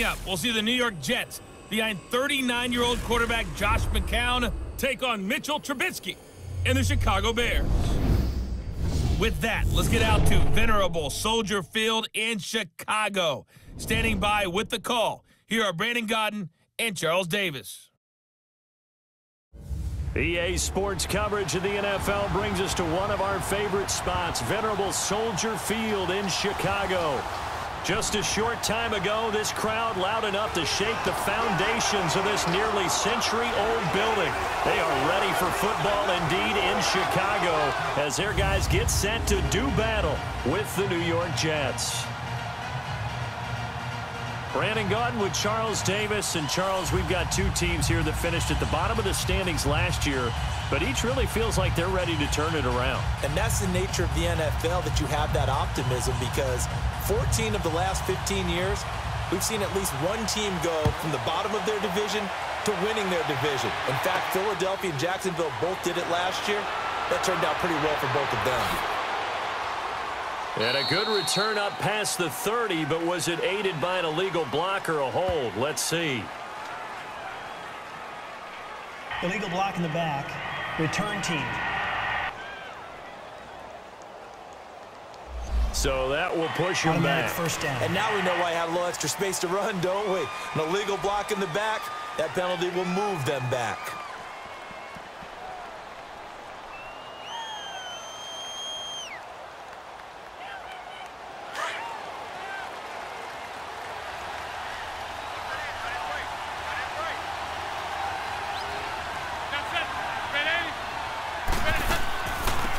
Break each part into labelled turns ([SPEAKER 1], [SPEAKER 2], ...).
[SPEAKER 1] Up, we'll see the New York Jets behind 39-year-old quarterback Josh McCown take on Mitchell Trubisky and the Chicago Bears. With that, let's get out to venerable Soldier Field in Chicago. Standing by with the call, here are Brandon Godden and Charles Davis.
[SPEAKER 2] EA Sports coverage of the NFL brings us to one of our favorite spots, venerable Soldier Field in Chicago. Just a short time ago, this crowd loud enough to shake the foundations of this nearly century-old building. They are ready for football indeed in Chicago as their guys get set to do battle with the New York Jets. Brandon Godden with Charles Davis. And Charles, we've got two teams here that finished at the bottom of the standings last year, but each really feels like they're ready to turn it around.
[SPEAKER 3] And that's the nature of the NFL, that you have that optimism, because 14 of the last 15 years, we've seen at least one team go from the bottom of their division to winning their division. In fact, Philadelphia and Jacksonville both did it last year. That turned out pretty well for both of them.
[SPEAKER 2] And a good return up past the 30, but was it aided by an illegal block or a hold? Let's see.
[SPEAKER 4] Illegal block in the back. Return team.
[SPEAKER 2] So that will push him back.
[SPEAKER 4] First down.
[SPEAKER 3] And now we know why I had a little extra space to run, don't we? An illegal block in the back, that penalty will move them back.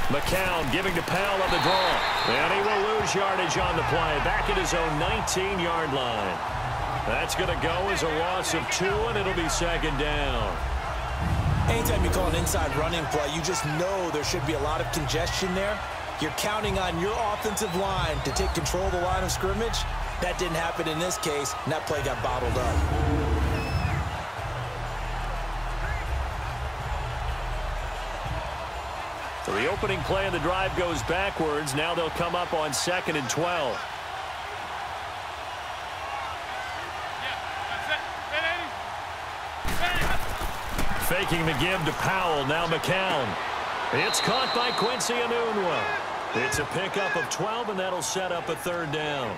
[SPEAKER 2] McCown giving to Powell on the draw. And he will lose yardage on the play. Back at his own 19-yard line. That's going to go as a loss of 2, and it'll be second down.
[SPEAKER 3] Anytime you call an inside running play, you just know there should be a lot of congestion there. You're counting on your offensive line to take control of the line of scrimmage. That didn't happen in this case, and that play got bottled up.
[SPEAKER 2] So the opening play of the drive goes backwards. Now they'll come up on 2nd and 12. Faking the give to Powell. Now McCown. It's caught by Quincy Enunwa. It's a pickup of 12, and that'll set up a third down.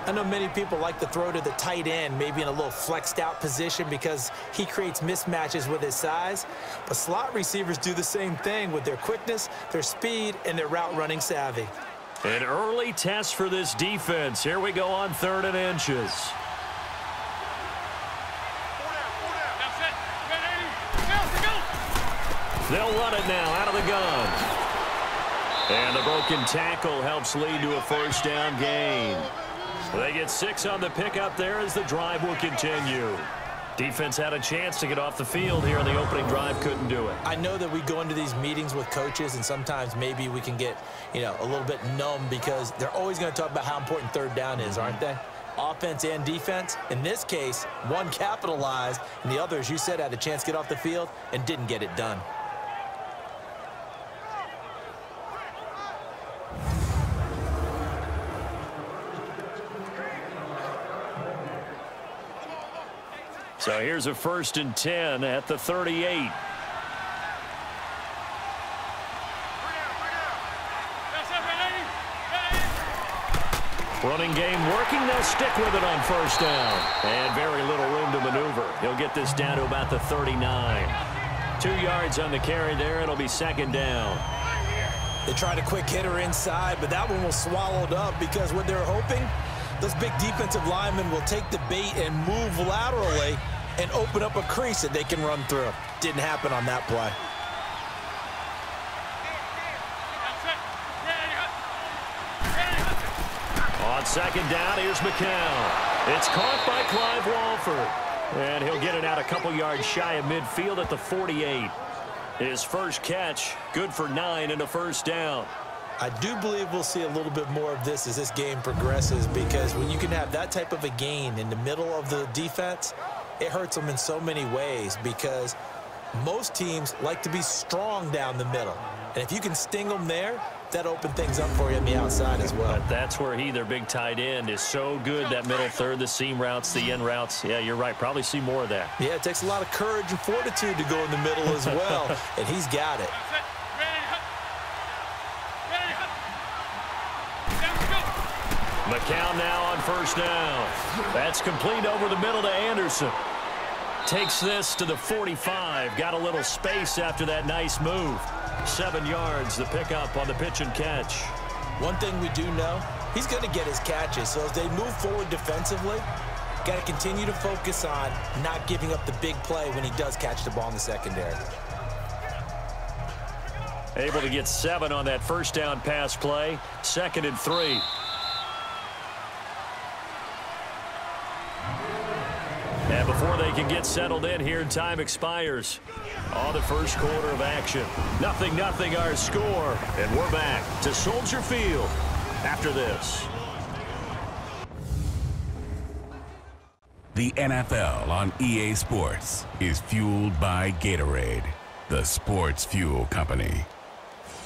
[SPEAKER 3] I know many people like to throw to the tight end, maybe in a little flexed out position because he creates mismatches with his size. But slot receivers do the same thing with their quickness, their speed, and their route running savvy.
[SPEAKER 2] An early test for this defense. Here we go on 3rd and inches. They'll run it now out of the gun. And the broken tackle helps lead to a first down gain. They get 6 on the pickup there as the drive will continue. Defense had a chance to get off the field here in the opening drive, couldn't do it.
[SPEAKER 3] I know that we go into these meetings with coaches, and sometimes maybe we can get, a little bit numb because they're always going to talk about how important third down is, aren't they? Offense and defense. In this case, one capitalized, and the other, as you said, had a chance to get off the field and didn't get it done.
[SPEAKER 2] So here's a 1st and 10 at the 38. Running game working. They'll stick with it on 1st down. And very little room to maneuver. He'll get this down to about the 39. 2 yards on the carry there. It'll be 2nd down.
[SPEAKER 3] They tried a quick hitter inside, but that one was swallowed up because what they're hoping, those big defensive linemen will take the bait and move laterally and open up a crease that they can run through. Didn't happen on that play.
[SPEAKER 2] On 2nd down, here's McCown. It's caught by Clive Walford. And he'll get it out a couple yards shy of midfield at the 48. His first catch, good for 9 and a first down.
[SPEAKER 3] I do believe we'll see a little bit more of this as this game progresses, because when you can have that type of a gain in the middle of the defense, it hurts them in so many ways, because most teams like to be strong down the middle. And if you can sting them there, that opened things up for you on the outside as well.
[SPEAKER 2] But that's where their big tight end, is so good, that middle third, the seam routes, the in routes. Yeah, you're right. Probably see more of that.
[SPEAKER 3] Yeah, it takes a lot of courage and fortitude to go in the middle as well, and he's got it.
[SPEAKER 2] McCown now on first down. That's complete over the middle to Anderson. Takes this to the 45. Got a little space after that nice move. 7 yards, the pickup on the pitch and catch.
[SPEAKER 3] One thing we do know, he's going to get his catches. So as they move forward defensively, got to continue to focus on not giving up the big play when he does catch the ball in the secondary.
[SPEAKER 2] Able to get 7 on that first down pass play. 2nd and 3. And before they can get settled in here, time expires on the first quarter of action. 0-0 our score, and we're back to Soldier Field after this.
[SPEAKER 5] The NFL on EA Sports is fueled by Gatorade, the sports fuel company.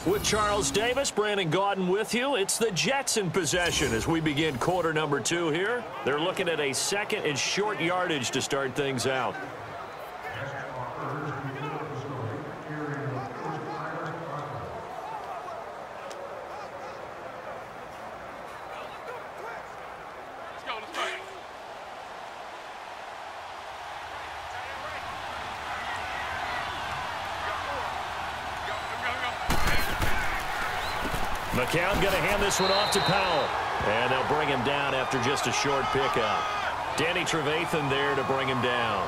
[SPEAKER 2] With Charles Davis, Brandon Gaudin with you. It's the Jets in possession as we begin quarter number 2 here. They're looking at a 2nd and short yardage to start things out. McCown going to hand this one off to Powell. And they'll bring him down after just a short pickup. Danny Trevathan there to bring him down.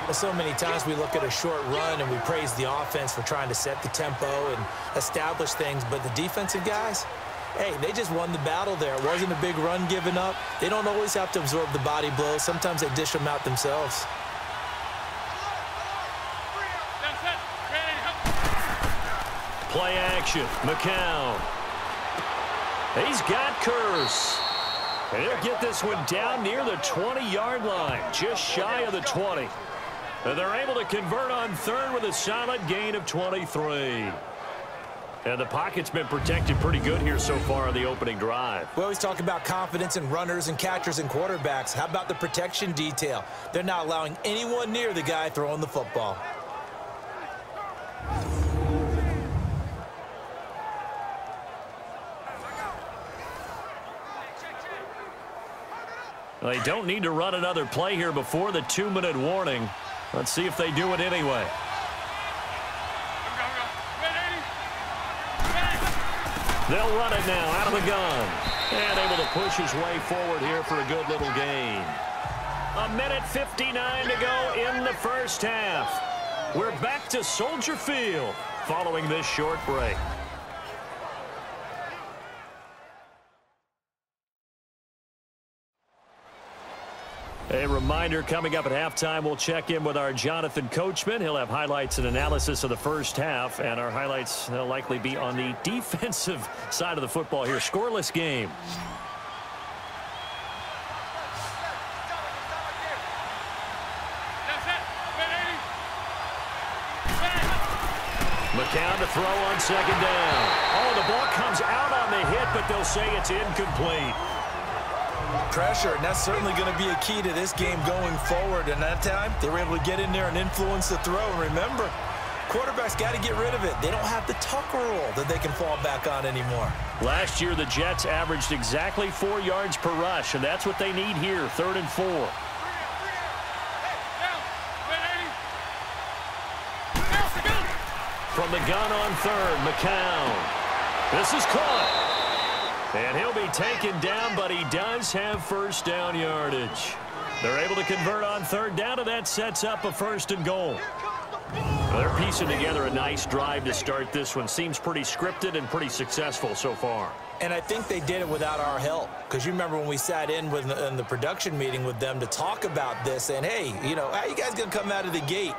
[SPEAKER 3] Well, so many times we look at a short run and we praise the offense for trying to set the tempo and establish things. But the defensive guys, hey, they just won the battle there. It wasn't a big run given up. They don't always have to absorb the body blows. Sometimes they dish them out themselves.
[SPEAKER 2] Play action. McCown. He's got Curse. And he'll get this one down near the 20-yard line, just shy of the 20. And they're able to convert on third with a solid gain of 23. And the pocket's been protected pretty good here so far on the opening drive.
[SPEAKER 3] We always talk about confidence in runners and catchers and quarterbacks. How about the protection detail? They're not allowing anyone near the guy throwing the football.
[SPEAKER 2] They don't need to run another play here before the 2-minute warning. Let's see if they do it anyway. They'll run it now out of the gun. And able to push his way forward here for a good little gain. 1:59 to go in the first half. We're back to Soldier Field following this short break. A reminder, coming up at halftime, we'll check in with our Jonathan Coachman. He'll have highlights and analysis of the first half, and our highlights will likely be on the defensive side of the football here. Scoreless game. McCown to throw on second down. Oh, the ball comes out on the hit, but they'll say it's incomplete.
[SPEAKER 3] Pressure, and that's certainly going to be a key to this game going forward. And that time, they were able to get in there and influence the throw. And remember, quarterbacks got to get rid of it. They don't have the tuck rule that they can fall back on anymore.
[SPEAKER 2] Last year, the Jets averaged exactly 4 yards per rush, and that's what they need here, 3rd and 4. From the gun on third, McCown. This is caught. And he'll be taken down, but he does have first down yardage. They're able to convert on third down, and that sets up a 1st and goal. Well, they're piecing together a nice drive to start this one. Seems pretty scripted and pretty successful so far.
[SPEAKER 3] And I think they did it without our help. Because you remember when we sat in the production meeting with them to talk about this, and hey, you know, how you guys going to come out of the gate?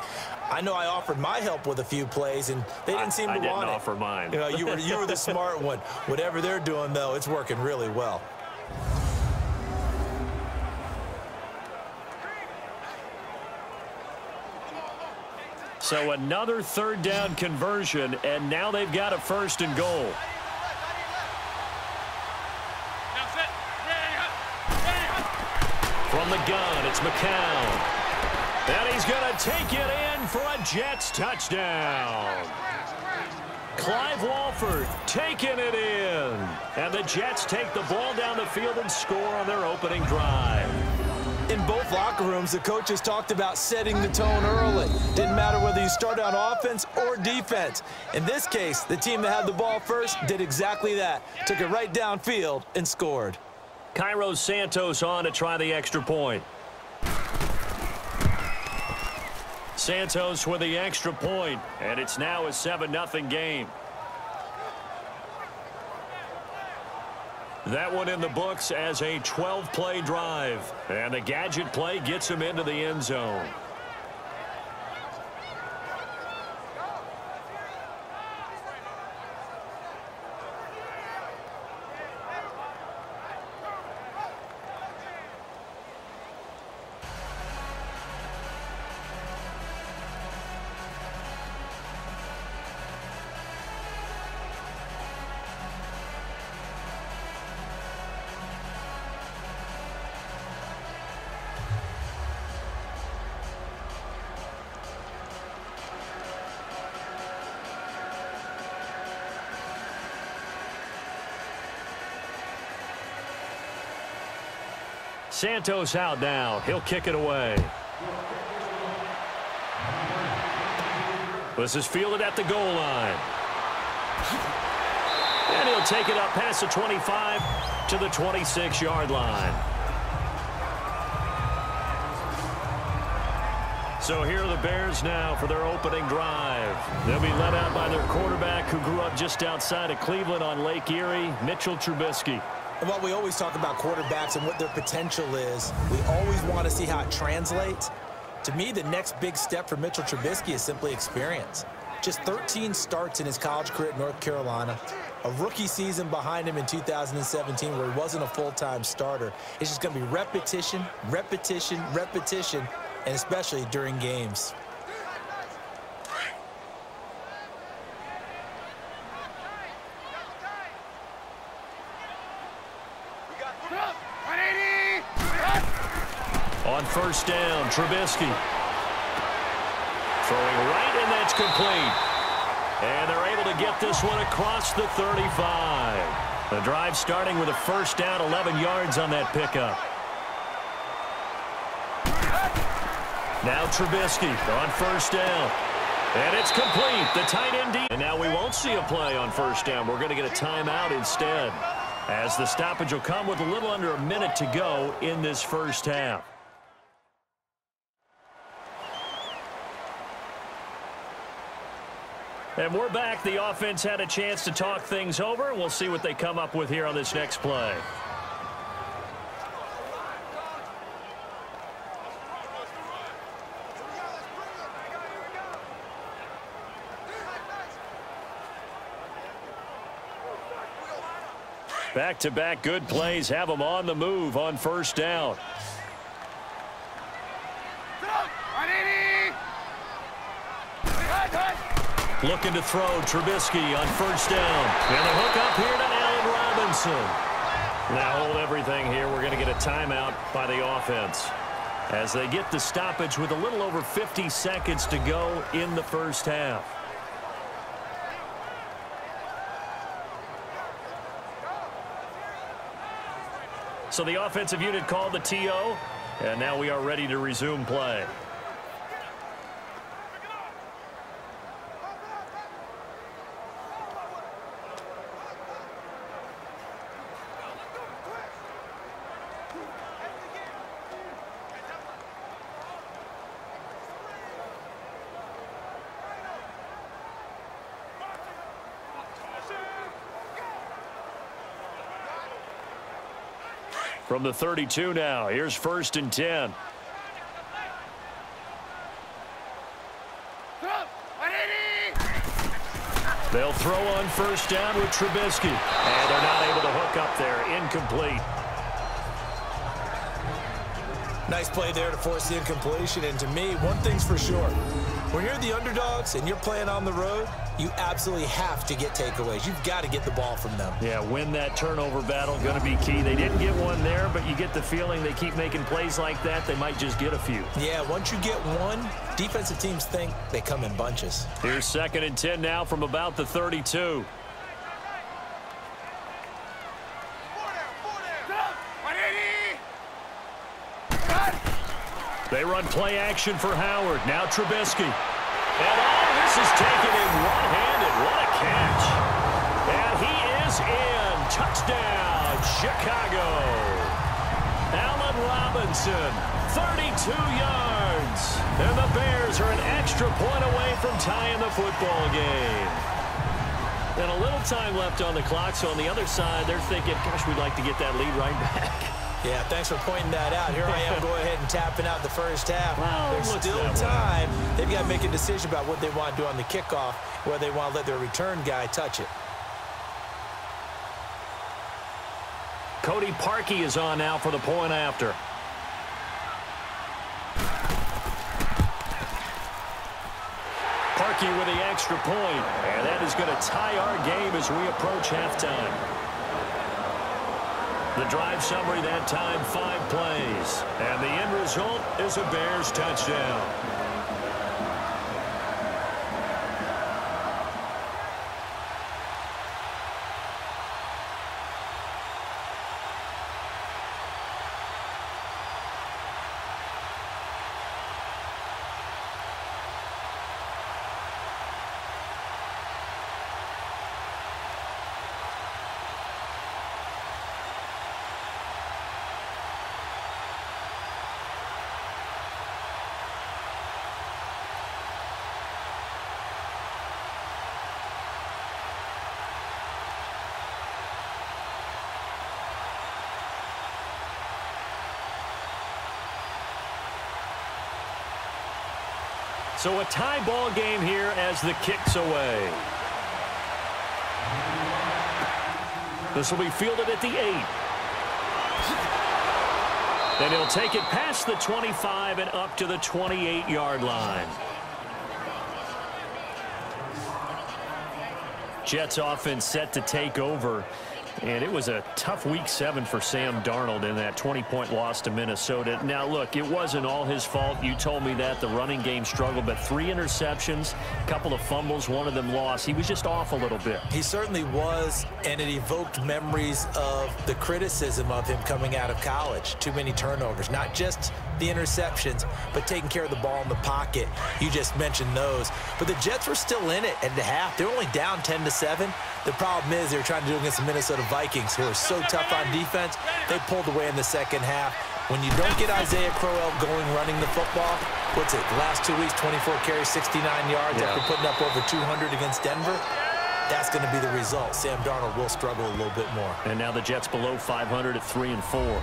[SPEAKER 3] I know I offered my help with a few plays, and they didn't seem to want it. I
[SPEAKER 2] didn't offer mine.
[SPEAKER 3] You know, you were the smart one. Whatever they're doing, though, it's working really well.
[SPEAKER 2] So another third down conversion, and now they've got a 1st and goal. From the gun, it's McCown. And he's going to take it in for a Jets touchdown. Clive Walford taking it in. And the Jets take the ball down the field and score on their opening drive.
[SPEAKER 3] In both locker rooms, the coaches talked about setting the tone early. Didn't matter whether you started on offense or defense. In this case, the team that had the ball first did exactly that. Took it right downfield and scored.
[SPEAKER 2] Cairo Santos on to try the extra point. Santos with the extra point, and it's now a 7-0 game. That one in the books as a 12-play drive, and the gadget play gets him into the end zone. Santos out now. He'll kick it away. This is fielded at the goal line. And he'll take it up past the 25 to the 26-yard line. So here are the Bears now for their opening drive. They'll be led out by their quarterback who grew up just outside of Cleveland on Lake Erie, Mitchell Trubisky.
[SPEAKER 3] And while we always talk about quarterbacks and what their potential is, we always want to see how it translates. To me, the next big step for Mitchell Trubisky is simply experience. Just 13 starts in his college career at North Carolina. A rookie season behind him in 2017 where he wasn't a full-time starter. It's just going to be repetition, repetition, repetition, and especially during games.
[SPEAKER 2] On 1st down, Trubisky. Throwing right, and that's complete. And they're able to get this one across the 35. The drive starting with a 1st down, 11 yards on that pickup. Now Trubisky on 1st down. And it's complete. The tight end deep. And now we won't see a play on 1st down. We're going to get a timeout instead, as the stoppage will come with a little under a minute to go in this 1st half. And we're back. The offense had a chance to talk things over. We'll see what they come up with here on this next play. Back-to-back good plays have them on the move on 1st down. Looking to throw, Trubisky on 1st down. And the hook up here to Allen Robinson. Now hold everything here. We're going to get a timeout by the offense as they get the stoppage with a little over 50 seconds to go in the 1st half. So the offensive unit called the TO, and now we are ready to resume play. From the 32 now, here's 1st and 10. They'll throw on 1st down with Trubisky. And they're not able to hook up there. Incomplete.
[SPEAKER 3] Nice play there to force the incompletion. And to me, one thing's for sure. When you're the underdogs and you're playing on the road, you absolutely have to get takeaways. You've got to get the ball from them.
[SPEAKER 2] Yeah, win that turnover battle, going to be key. They didn't get one there, but you get the feeling they keep making plays like that, they might just get a few.
[SPEAKER 3] Yeah, once you get one, defensive teams think they come in bunches.
[SPEAKER 2] Here's 2nd and 10 now from about the 32. They run play action for Howard. Now Trubisky. And this is taken in one-handed. What a catch. And he is in. Touchdown, Chicago. Allen Robinson, 32 yards. And the Bears are an extra point away from tying the football game. And a little time left on the clock, so on the other side, they're thinking, gosh, we'd like to get that lead right back.
[SPEAKER 3] Yeah, thanks for pointing that out. Here I am going ahead and tapping out the first half.
[SPEAKER 2] Well,
[SPEAKER 3] there's still time. They've got to make a decision about what they want to do on the kickoff, whether they want to let their return guy touch it.
[SPEAKER 2] Cody Parkey is on now for the point after. Parkey with the extra point. And that is going to tie our game as we approach halftime. The drive summary that time, 5 plays. And the end result is a Bears touchdown. So a tie ball game here as the kick's away. This will be fielded at the 8. And he'll take it past the 25 and up to the 28-yard line. Jets offense set to take over. And it was a tough week 7 for Sam Darnold in that 20-point loss to Minnesota. Now, look, it wasn't all his fault. You told me that. The running game struggled, but 3 interceptions, a couple of fumbles, one of them lost. He was just off a little bit.
[SPEAKER 3] He certainly was, and it evoked memories of the criticism of him coming out of college. Too many turnovers, not just the interceptions, but taking care of the ball in the pocket. You just mentioned those. But the Jets were still in it at the half. They're only down 10-7. The problem is they're trying to do against the Minnesota Vikings, who are so tough on defense. They pulled away in the second half. When you don't get Isaiah Crowell going running the football, what's it, the last 2 weeks, 24 carries, 69 yards after putting up over 200 against Denver? That's going to be the result. Sam Darnold will struggle a little bit more.
[SPEAKER 2] And now the Jets below 500 at 3-4.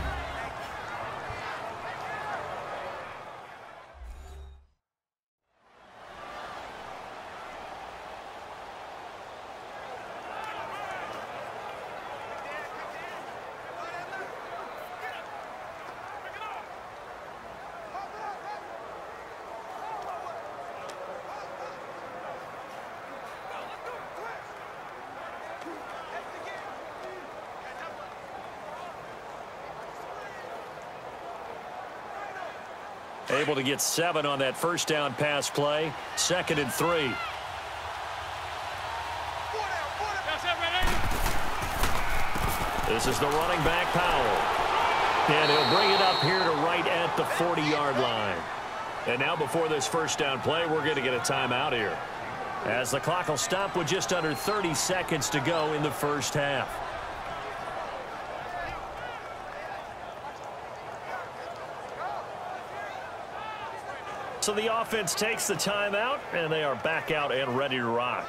[SPEAKER 2] Able to get 7 on that first down pass play. 2nd and 3. This is the running back, Powell. And he'll bring it up here to right at the 40-yard line. And now before this first down play, we're going to get a timeout here, as the clock will stop with just under 30 seconds to go in the first half. So the offense takes the timeout, and they are back out and ready to rock.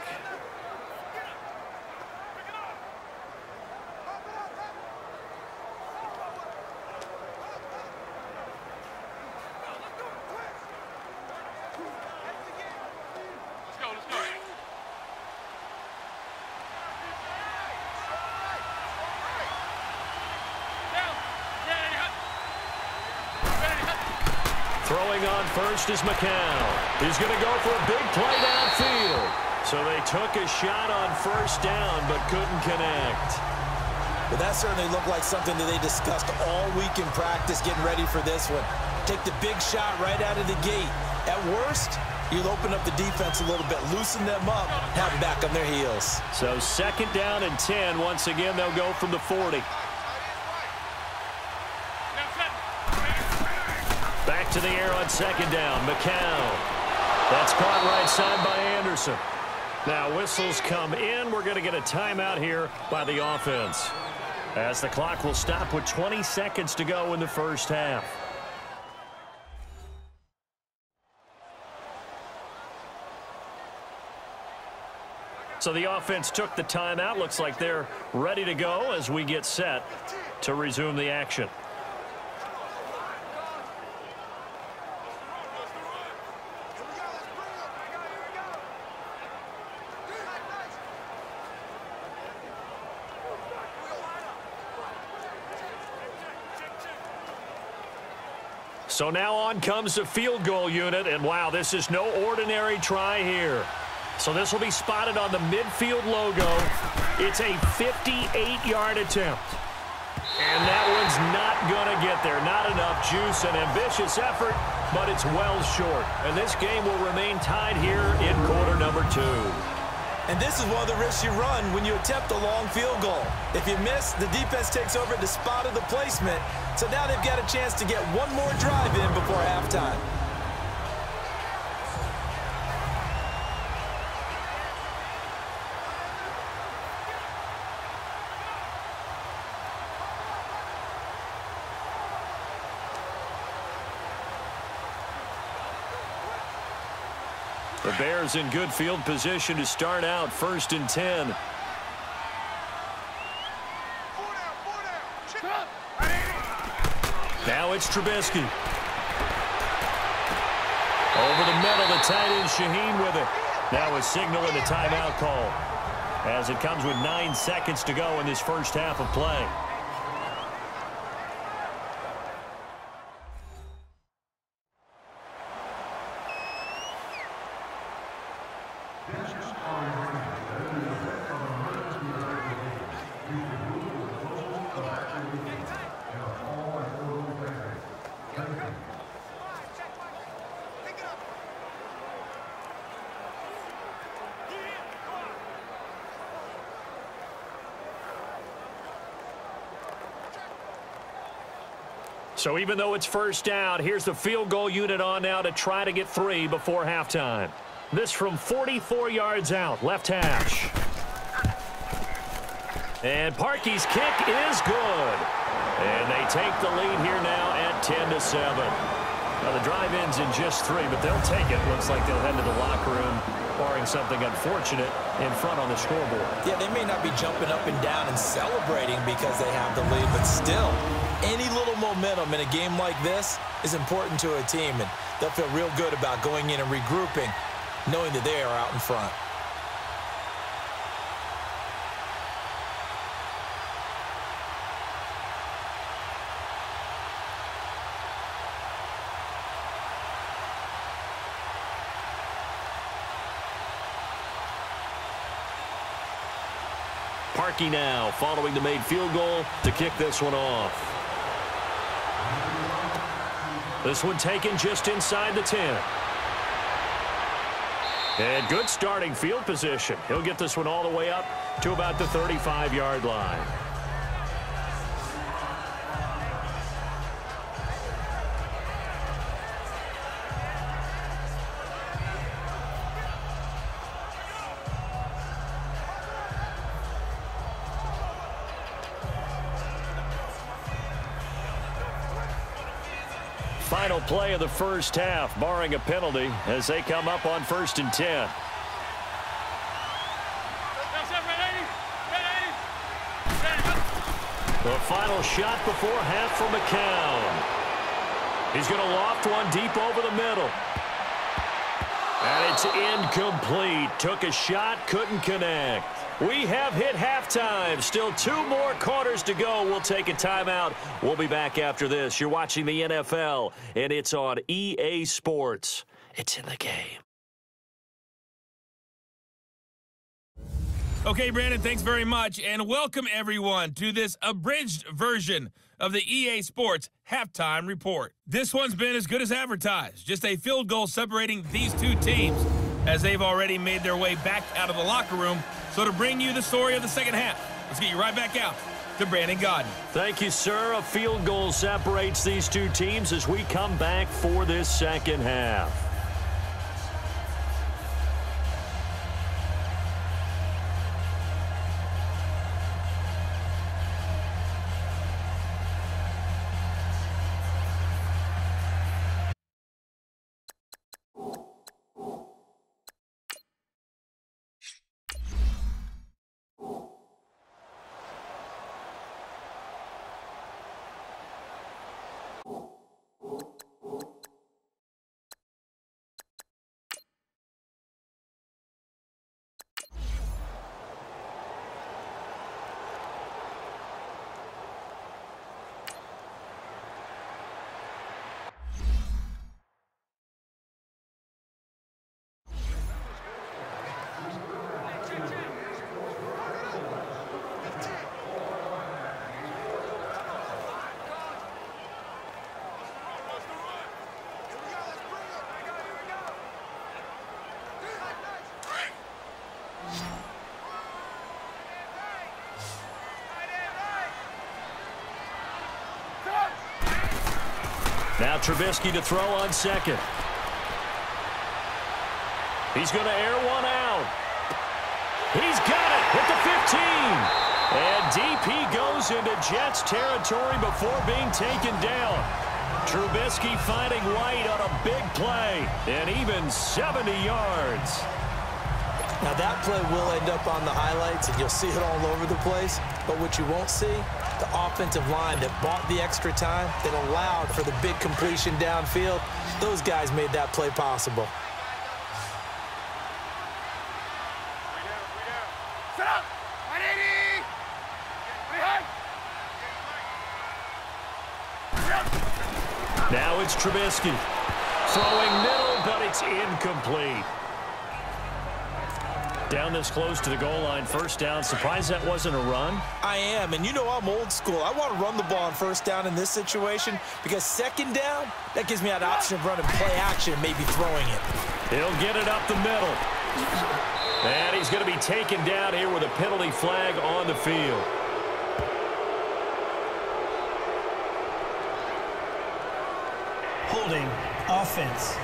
[SPEAKER 2] Throwing on first is McCown. He's going to go for a big play downfield. So they took a shot on first down but couldn't connect.
[SPEAKER 3] But that certainly looked like something that they discussed all week in practice getting ready for this one. Take the big shot right out of the gate. At worst, you'll open up the defense a little bit, loosen them up, have them back on their heels.
[SPEAKER 2] So 2nd down and 10. Once again, they'll go from the 40. Back to the air on 2nd down. McCown. That's caught right side by Anderson. Now whistles come in. We're going to get a timeout here by the offense, as the clock will stop with 20 seconds to go in the first half. So the offense took the timeout. Looks like they're ready to go as we get set to resume the action. So now on comes the field goal unit, and wow, this is no ordinary try here. So this will be spotted on the midfield logo. It's a 58-yard attempt. And that one's not going to get there. Not enough juice, an ambitious effort, but it's well short. And this game will remain tied here in quarter number 2.
[SPEAKER 3] And this is one of the risks you run when you attempt a long field goal. If you miss, the defense takes over at the spot of the placement. So now they've got a chance to get one more drive in before halftime.
[SPEAKER 2] The Bears in good field position to start out 1st and 10. Now it's Trubisky. Over the middle, the tight end Shaheen with it. Now a signal and a timeout call, as it comes with 9 seconds to go in this first half of play. So even though it's first down, here's the field goal unit on now to try to get 3 before halftime. This from 44 yards out, left hash. And Parkey's kick is good. And they take the lead here now at 10-7. Now the drive ends in just 3, but they'll take it. Looks like they'll head to the locker room, barring something unfortunate in front on the scoreboard.
[SPEAKER 3] Yeah, they may not be jumping up and down and celebrating because they have the lead, but still, any little momentum in a game like this is important to a team, and they'll feel real good about going in and regrouping, knowing that they are out in front.
[SPEAKER 2] Parkey now following the made field goal to kick this one off. This one taken just inside the 10. And good starting field position. He'll get this one all the way up to about the 35-yard line. Final play of the first half, barring a penalty, as they come up on 1st and 10. The final shot before half for McCown. He's going to loft one deep over the middle. And it's incomplete. Took a shot, couldn't connect. We have hit halftime. Still 2 more quarters to go. We'll take a timeout. We'll be back after this. You're watching the NFL, and it's on EA Sports. It's in the game.
[SPEAKER 1] Okay, Brandon, thanks very much, and welcome everyone to this abridged version of the EA Sports Halftime Report. This one's been as good as advertised. Just a field goal separating these two teams as they've already made their way back out of the locker room. So to bring you the story of the second half, let's get you right back out to Brandon Godden.
[SPEAKER 2] Thank you, sir. A field goal separates these two teams as we come back for this second half. Now Trubisky to throw on second. He's going to air one out. He's got it at the 15. And DP goes into Jets territory before being taken down. Trubisky finding White on a big play, and even 70 yards.
[SPEAKER 3] Now that play will end up on the highlights, and you'll see it all over the place. But what you won't see, the offensive line that bought the extra time, that allowed for the big completion downfield, those guys made that play possible.
[SPEAKER 2] Now it's Trubisky. Throwing middle, but it's incomplete. Down this close to the goal line, first down. Surprised that wasn't a run?
[SPEAKER 3] I am, and you know I'm old school. I want to run the ball on first down in this situation because second down, that gives me that option of running play action and maybe throwing it.
[SPEAKER 2] He'll get it up the middle. And he's going to be taken down here with a penalty flag on the field.
[SPEAKER 4] Holding offense.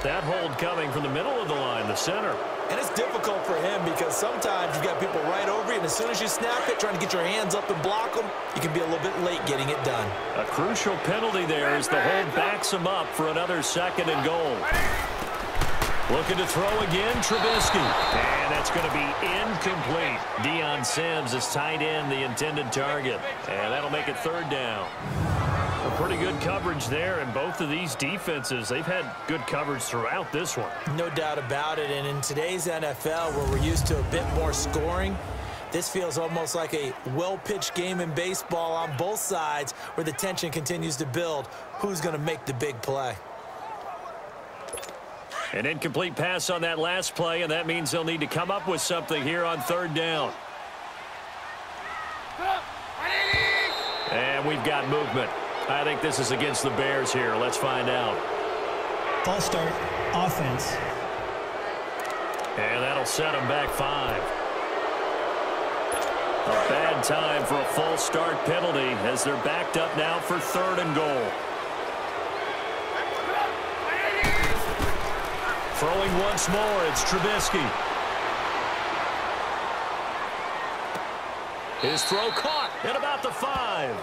[SPEAKER 2] That hold coming from the middle of the line, the center.
[SPEAKER 3] And it's difficult for him because sometimes you've got people right over you, and as soon as you snap it, trying to get your hands up and block them, you can be a little bit late getting it done.
[SPEAKER 2] A crucial penalty there as the hold backs him up for another second and goal. Looking to throw again, Trubisky. And that's going to be incomplete. Deion Sims is tight end, the intended target. And that'll make it third down. A pretty good coverage there, and both of these defenses, they've had good coverage throughout this one.
[SPEAKER 3] No doubt about it, and in today's NFL, where we're used to a bit more scoring, this feels almost like a well-pitched game in baseball on both sides where the tension continues to build. Who's going to make the big play?
[SPEAKER 2] An incomplete pass on that last play, and that means they'll need to come up with something here on third down. And we've got movement. I think this is against the Bears here. Let's find out.
[SPEAKER 4] False start, offense.
[SPEAKER 2] And that'll set them back 5. A bad time for a false start penalty as they're backed up now for third and goal. Throwing once more, it's Trubisky. His throw caught at about the 5.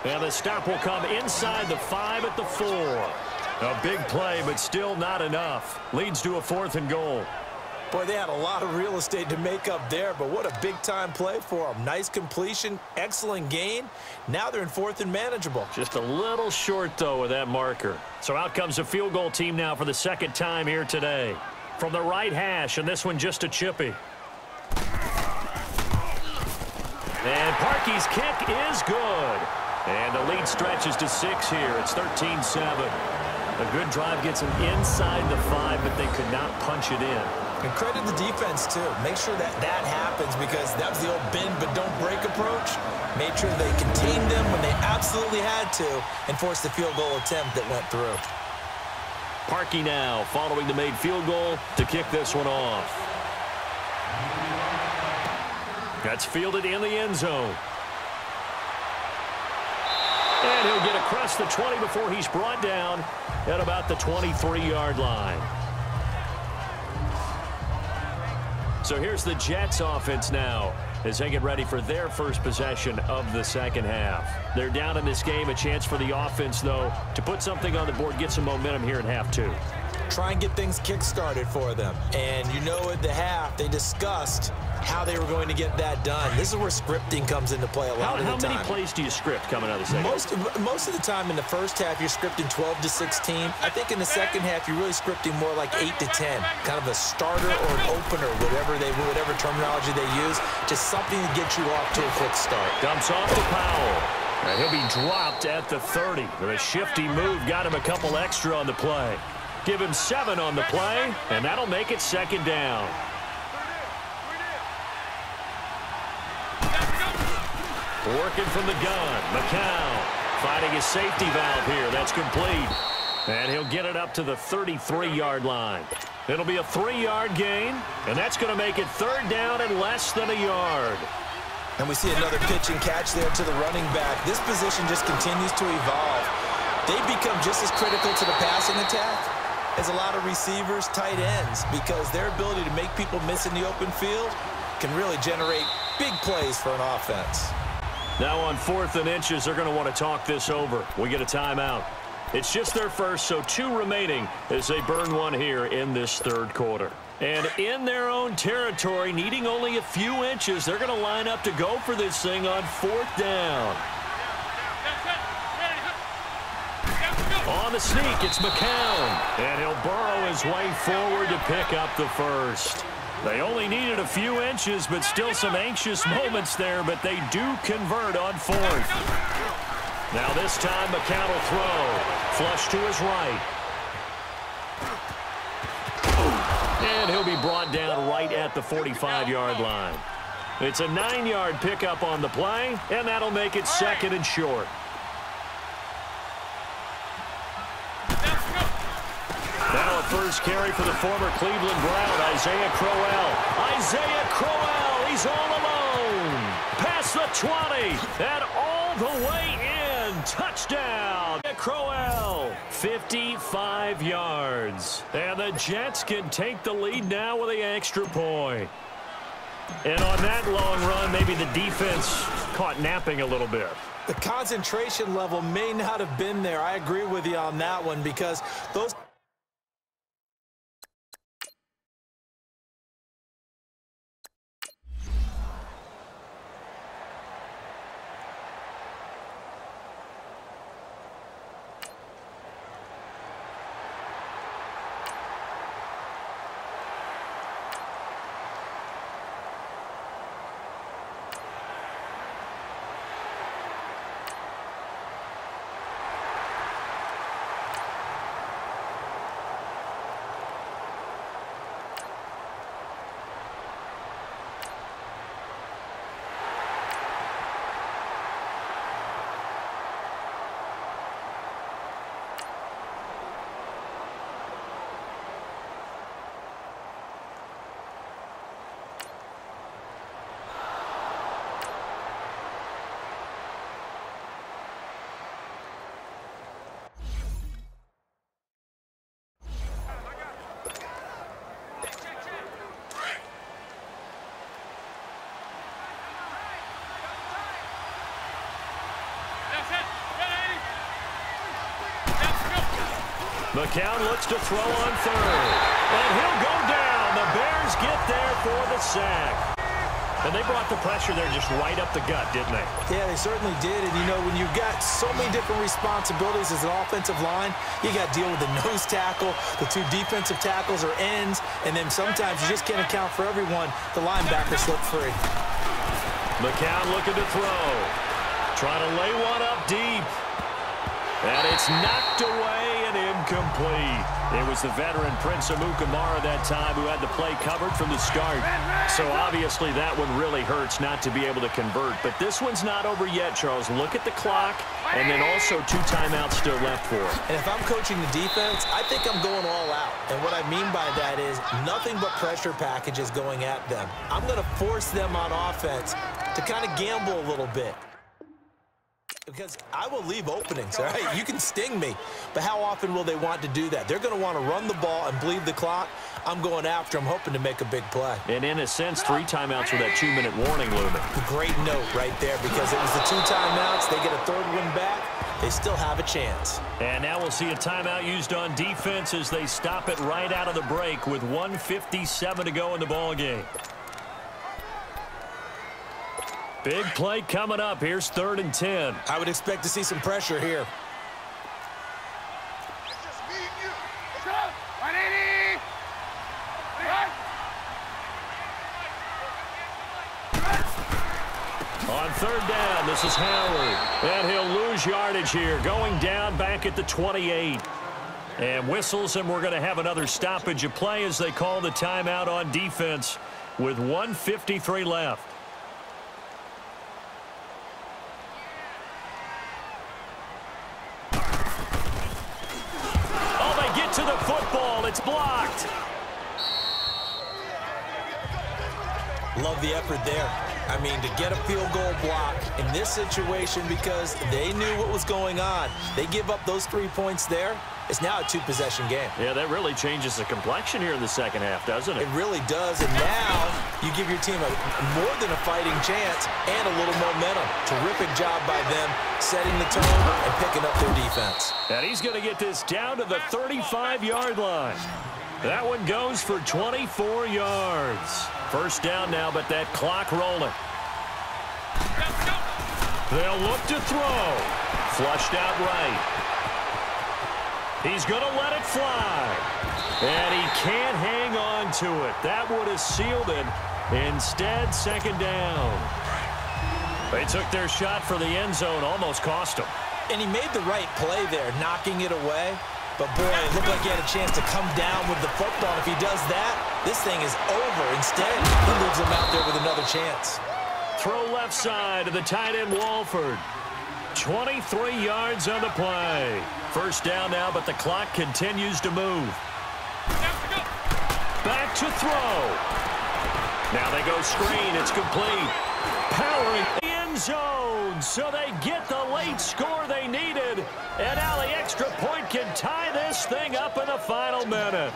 [SPEAKER 2] And the stop will come inside the 5 at the 4. A big play, but still not enough. Leads to a 4th and goal.
[SPEAKER 3] Boy, they had a lot of real estate to make up there, but what a big-time play for them. Nice completion, excellent gain. Now they're in 4th and manageable.
[SPEAKER 2] Just a little short, though, with that marker. So out comes a field goal team now for the 2nd time here today. From the right hash, and this one just a chippy. And Parkey's kick is good. And the lead stretches to 6 here. It's 13-7. A good drive gets them inside the 5, but they could not punch it in.
[SPEAKER 3] And credit the defense, too. Make sure that happens because that was the old bend but don't break approach. Made sure they contained them when they absolutely had to and forced the field goal attempt that went through.
[SPEAKER 2] Parkey now following the made field goal to kick this one off. That's fielded in the end zone. And he'll get across the 20 before he's brought down at about the 23-yard line. So here's the Jets offense now as they get ready for their first possession of the second half. They're down in this game. A chance for the offense, though, to put something on the board, get some momentum here in half 2.
[SPEAKER 3] Try and get things kick-started for them. And you know at the half, they discussed how they were going to get that done. This is where scripting comes into play a lot of the time.
[SPEAKER 2] How many plays do you script coming out of the second?
[SPEAKER 3] Most of the time in the first half, you're scripting 12 to 16. I think in the second half, you're really scripting more like 8 to 10. Kind of a starter or an opener, whatever terminology they use. Just something to get you off to a quick start.
[SPEAKER 2] Dumps off to Powell. And he'll be dropped at the 30. The shifty move got him a couple extra on the play. Give him 7 on the play, and that'll make it 2nd down. Working from the gun, McCown finding his safety valve here. That's complete. And he'll get it up to the 33-yard line. It'll be a 3-yard gain, and that's going to make it 3rd down and less than a yard.
[SPEAKER 3] And we see another pitch and catch there to the running back. This position just continues to evolve. They've become just as critical to the passing attack as a lot of receivers, tight ends, because their ability to make people miss in the open field can really generate big plays for an offense.
[SPEAKER 2] Now on 4th and inches, they're going to want to talk this over. We get a timeout. It's just their first, so 2 remaining as they burn one here in this 3rd quarter. And in their own territory, needing only a few inches, they're going to line up to go for this thing on 4th down. On the sneak, it's McCown. And he'll burrow his way forward to pick up the first. They only needed a few inches, but still some anxious moments there, but they do convert on 4th. Now this time, McCown will throw. Flush to his right. And he'll be brought down right at the 45-yard line. It's a 9-yard pickup on the play, and that'll make it 2nd and short. Now a first carry for the former Cleveland Brown, Isaiah Crowell. Isaiah Crowell, he's all alone. Past the 20 and all the way in. Touchdown. Crowell, 55 yards. And the Jets can take the lead now with the extra point. And on that long run, maybe the defense caught napping a little bit.
[SPEAKER 3] The concentration level may not have been there. I agree with you on that one because those... McCown looks to throw on 3rd. And he'll go down. The Bears
[SPEAKER 2] for the sack. And they brought the pressure there just right up the gut, didn't they?
[SPEAKER 3] Yeah, they certainly did. And, you know, when you've got so many different responsibilities as an offensive line, you got to deal with the nose tackle, the two defensive tackles or ends, and then sometimes you just can't account for everyone. The linebacker slipped free.
[SPEAKER 2] McCown looking to throw. Trying to lay one up deep. And it's knocked away and incomplete. It was the veteran Prince Amukamara that time who had the play covered from the start. So obviously that one really hurts not to be able to convert. But this one's not over yet, Charles. Look at the clock, and then also 2 timeouts still left for it.
[SPEAKER 3] And if I'm coaching the defense, I think I'm going all out. And what I mean by that is nothing but pressure packages going at them. I'm going to force them on offense to kind of gamble a little bit. Because I will leave openings, all right? You can sting me, but how often will they want to do that? They're going to want to run the ball and bleed the clock. I'm going after them, hoping to make a big play.
[SPEAKER 2] And in a sense, 3 timeouts with that 2-minute warning looming.
[SPEAKER 3] Great note right there, because it was the 2 timeouts. They get a 3rd one back. They still have a chance.
[SPEAKER 2] And now we'll see a timeout used on defense as they stop it right out of the break with 1:57 to go in the ballgame. Big play coming up. Here's 3rd and 10.
[SPEAKER 3] I would expect to see some pressure here.
[SPEAKER 2] On 3rd down, this is Howard. And he'll lose yardage here, going down back at the 28. And whistles, and we're going to have another stoppage of play as they call the timeout on defense with 1:53 left. To the football, it's blocked.
[SPEAKER 3] Love the effort there. I mean, to get a field goal block in this situation because they knew what was going on. They give up those 3 points there. It's now a 2-possession game.
[SPEAKER 2] Yeah, that really changes the complexion here in the second half, doesn't it?
[SPEAKER 3] It really does, and now you give your team more than a fighting chance and a little momentum. Terrific job by them setting the tone and picking up their defense.
[SPEAKER 2] And he's going to get this down to the 35-yard line. That one goes for 24 yards. 1st down now, but that clock rolling. They'll look to throw. Flushed out right. He's going to let it fly. And he can't hang on to it. That would have sealed it. Instead, 2nd down. They took their shot for the end zone, almost cost him.
[SPEAKER 3] And he made the right play there, knocking it away. But, boy, it looked like he had a chance to come down with the football. If he does that, this thing is over. Instead, he leaves him out there with another chance.
[SPEAKER 2] Throw left side to the tight end, Walford. 23 yards on the play. 1st down now, but the clock continues to move. Back to throw. Now they go screen. It's complete. Powering the end zone. So they get the late score they needed. And now the extra point can tie this thing up in the final minute.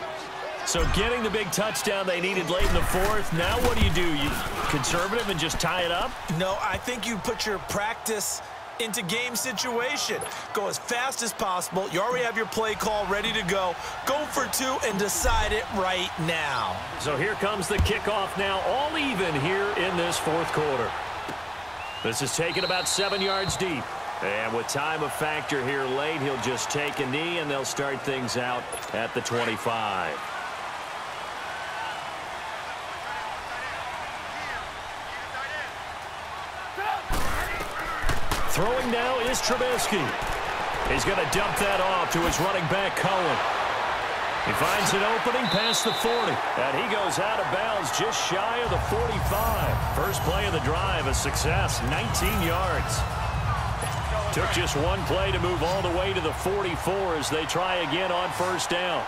[SPEAKER 2] So getting the big touchdown they needed late in the 4th. Now what do? You conservative and just tie it up?
[SPEAKER 3] No, I think you put your practice into game situation. Go as fast as possible. You already have your play call ready to go. Go for 2 and decide it right now.
[SPEAKER 2] So here comes the kickoff now, all even here in this 4th quarter. This is taken about 7 yards deep. And with time a factor here late, he'll just take a knee and they'll start things out at the 25. Throwing now is Trubisky. He's going to dump that off to his running back, Cohen. He finds an opening past the 40. And he goes out of bounds just shy of the 45. First play of the drive, a success, 19 yards. Took just one play to move all the way to the 44 as they try again on 1st down.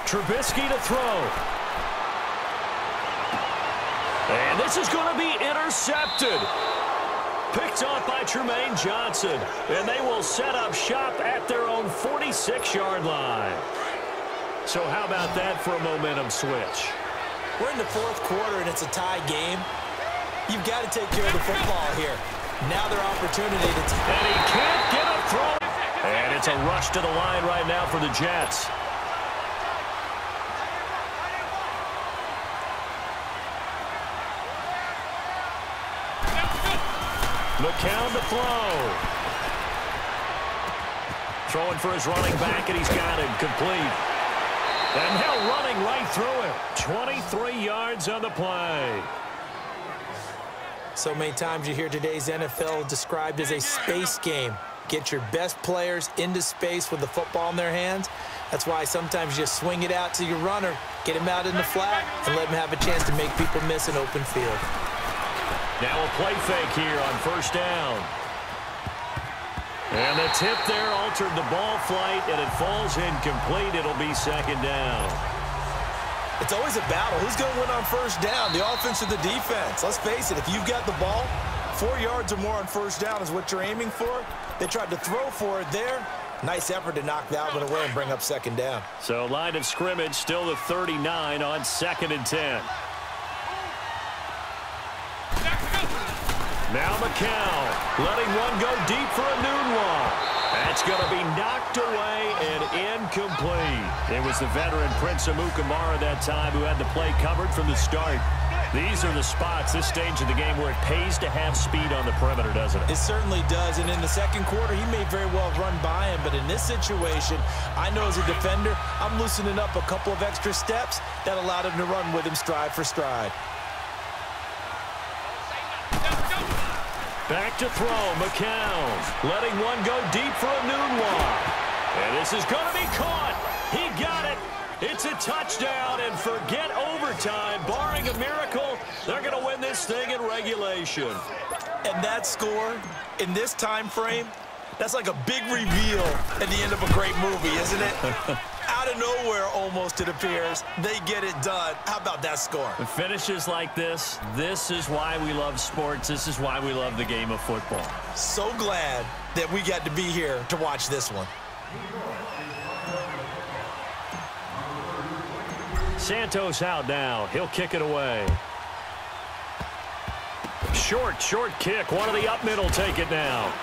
[SPEAKER 2] Trubisky to throw. And this is going to be intercepted. Picked off by Tremaine Johnson. And they will set up shop at their own 46-yard line. So how about that for a momentum switch?
[SPEAKER 3] We're in the 4th quarter, and it's a tie game. You've got to take care of the football here. Now their opportunity to...
[SPEAKER 2] And he can't get a throw. And it's a rush to the line right now for the Jets. McCown to throw. Throwing for his running back, and he's got him complete. And now running right through him. 23 yards on the play.
[SPEAKER 3] So many times you hear today's NFL described as a space game. Get your best players into space with the football in their hands. That's why sometimes you just swing it out to your runner, get him out in the flat, and let him have a chance to make people miss an open field.
[SPEAKER 2] Now a play fake here on first down. And the tip there altered the ball flight, and it falls incomplete. It'll be second down.
[SPEAKER 3] It's always a battle. Who's going to win on first down, the offense or the defense? Let's face it, if you've got the ball, 4 yards or more on first down is what you're aiming for. They tried to throw for it there. Nice effort to knock that one away and bring up second down.
[SPEAKER 2] So line of scrimmage still the 39 on 2nd and 10. Now McCown letting one go deep for a noon one. That's going to be knocked away and incomplete. It was the veteran Prince Amukamara that time who had the play covered from the start. These are the spots, this stage of the game, where it pays to have speed on the perimeter, doesn't it?
[SPEAKER 3] It certainly does, and in the second quarter, he may very well run by him, but in this situation, I know as a defender, I'm loosening up a couple of extra steps that allowed him to run with him stride for stride.
[SPEAKER 2] Back to throw, McCown, letting one go deep for a noon one. And this is going to be caught. He got it. It's a touchdown, and forget overtime. Barring a miracle, they're going to win this thing in regulation.
[SPEAKER 3] And that score, in this time frame, that's like a big reveal at the end of a great movie, isn't it? Out of nowhere, almost, it appears, they get it done. How about that score?
[SPEAKER 2] The finishes like this is why we love sports. This is why we love the game of football.
[SPEAKER 3] So glad that we got to be here to watch this one.
[SPEAKER 2] Santos out now. He'll kick it away. Short kick. One of the up middle take it now.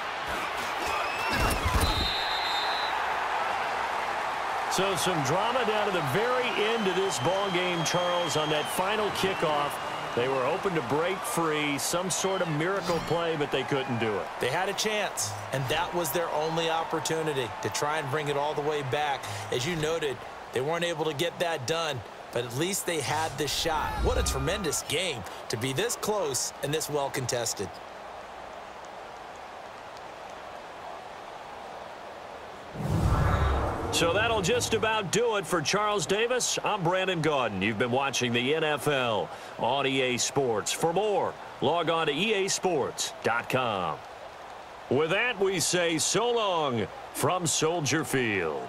[SPEAKER 2] So some drama down to the very end of this ball game, Charles, on that final kickoff. They were hoping to break free, some sort of miracle play, but they couldn't do it.
[SPEAKER 3] They had a chance, and that was their only opportunity to try and bring it all the way back. As you noted, they weren't able to get that done, but at least they had the shot. What a tremendous game to be this close and this well contested.
[SPEAKER 2] So that'll just about do it for Charles Davis. I'm Brandon Gaudin. You've been watching the NFL on EA Sports. For more, log on to easports.com. With that, we say so long from Soldier Field.